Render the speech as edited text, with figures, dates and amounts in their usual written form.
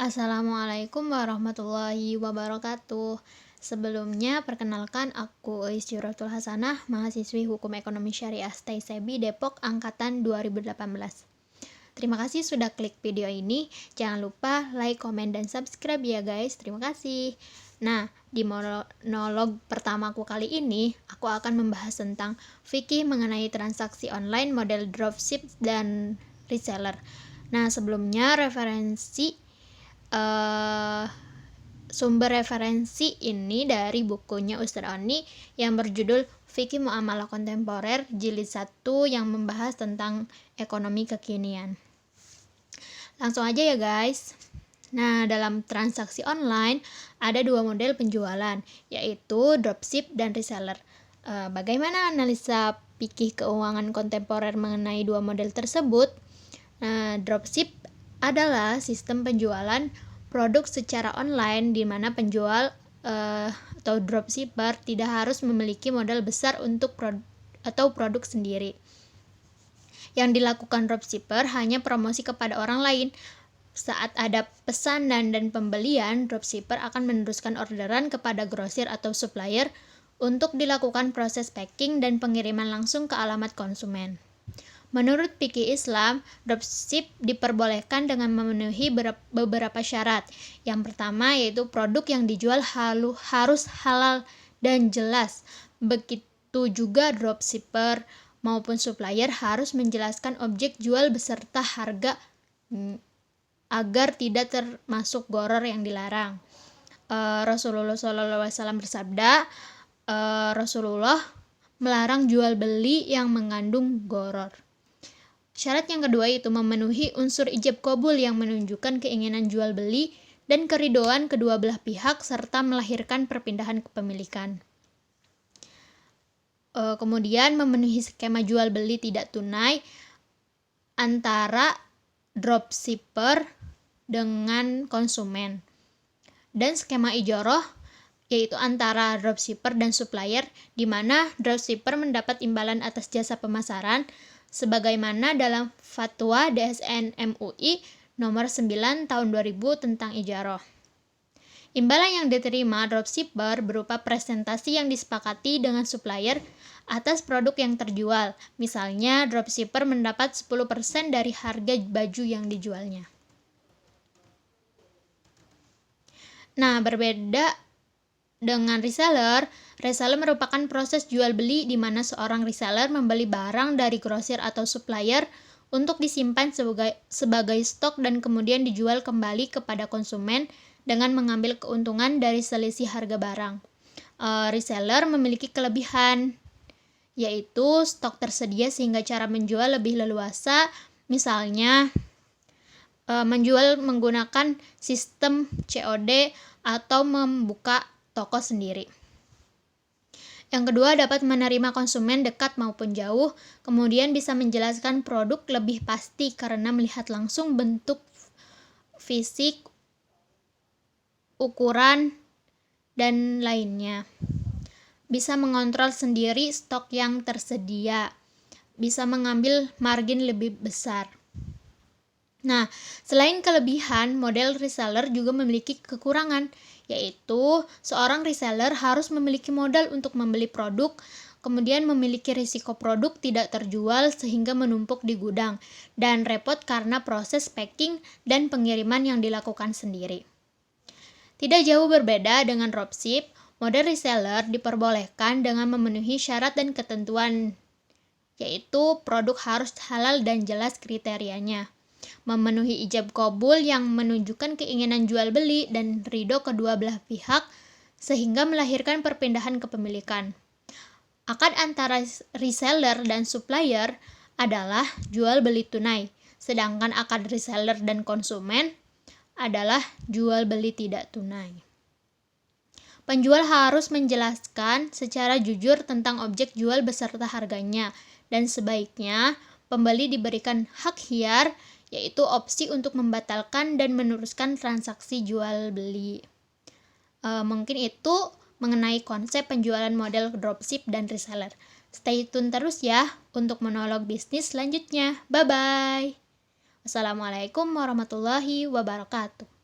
Assalamualaikum warahmatullahi wabarakatuh. Sebelumnya, perkenalkan aku Ois Juratul Hasanah, mahasiswi Hukum Ekonomi Syariah STAI-SEBI Depok Angkatan 2018. Terima kasih sudah klik video ini. Jangan lupa like, komen, dan subscribe ya guys. Terima kasih. Nah, di monolog pertamaku kali ini, aku akan membahas tentang fikih mengenai transaksi online model dropship dan reseller. Nah, sebelumnya sumber referensi ini dari bukunya Ustadz Oni yang berjudul Fikih Muamalah Kontemporer Jilid 1 yang membahas tentang ekonomi kekinian. Langsung aja ya guys. Nah, dalam transaksi online ada dua model penjualan, yaitu dropship dan reseller. Bagaimana analisa fikih keuangan kontemporer mengenai dua model tersebut? Dropship adalah sistem penjualan produk secara online di mana penjual atau dropshipper tidak harus memiliki modal besar untuk produk sendiri. Yang dilakukan dropshipper hanya promosi kepada orang lain. Saat ada pesanan dan pembelian, dropshipper akan meneruskan orderan kepada grosir atau supplier untuk dilakukan proses packing dan pengiriman langsung ke alamat konsumen. Menurut fikih Islam, dropship diperbolehkan dengan memenuhi beberapa syarat. Yang pertama yaitu produk yang dijual harus halal dan jelas. Begitu juga dropshipper maupun supplier harus menjelaskan objek jual beserta harga agar tidak termasuk gharar yang dilarang. Rasulullah SAW bersabda, Rasulullah melarang jual beli yang mengandung gharar. Syarat yang kedua yaitu memenuhi unsur ijab qabul yang menunjukkan keinginan jual beli dan keridhaan kedua belah pihak serta melahirkan perpindahan kepemilikan. Kemudian memenuhi skema jual beli tidak tunai antara dropshipper dengan konsumen. Dan skema ijarah yaitu antara dropshipper dan supplier, di mana dropshipper mendapat imbalan atas jasa pemasaran sebagaimana dalam Fatwa DSN MUI nomor 9 tahun 2000 tentang ijarah. Imbalan yang diterima dropshipper berupa presentasi yang disepakati dengan supplier atas produk yang terjual. Misalnya, dropshipper mendapat 10% dari harga baju yang dijualnya. Nah, berbeda dengan reseller merupakan proses jual beli di mana seorang reseller membeli barang dari grosir atau supplier untuk disimpan sebagai stok dan kemudian dijual kembali kepada konsumen dengan mengambil keuntungan dari selisih harga barang. Reseller memiliki kelebihan, yaitu stok tersedia sehingga cara menjual lebih leluasa, misalnya menjual menggunakan sistem COD atau membuka toko sendiri. Yang kedua, dapat menerima konsumen dekat maupun jauh, kemudian bisa menjelaskan produk lebih pasti karena melihat langsung bentuk fisik, ukuran, dan lainnya. Bisa mengontrol sendiri stok yang tersedia, bisa mengambil margin lebih besar. Nah, selain kelebihan, model reseller juga memiliki kekurangan, yaitu seorang reseller harus memiliki modal untuk membeli produk, kemudian memiliki risiko produk tidak terjual sehingga menumpuk di gudang, dan repot karena proses packing dan pengiriman yang dilakukan sendiri. Tidak jauh berbeda dengan dropship, model reseller diperbolehkan dengan memenuhi syarat dan ketentuan, yaitu produk harus halal dan jelas kriterianya, memenuhi ijab qabul yang menunjukkan keinginan jual beli dan ridho kedua belah pihak sehingga melahirkan perpindahan kepemilikan. Akad antara reseller dan supplier adalah jual beli tunai, sedangkan akad reseller dan konsumen adalah jual beli tidak tunai. Penjual harus menjelaskan secara jujur tentang objek jual beserta harganya, dan sebaiknya pembeli diberikan hak khiyar, yaitu opsi untuk membatalkan dan meneruskan transaksi jual beli. Mungkin itu mengenai konsep penjualan model dropship dan reseller. Stay tune terus ya untuk monolog bisnis selanjutnya. Bye bye. Wassalamualaikum warahmatullahi wabarakatuh.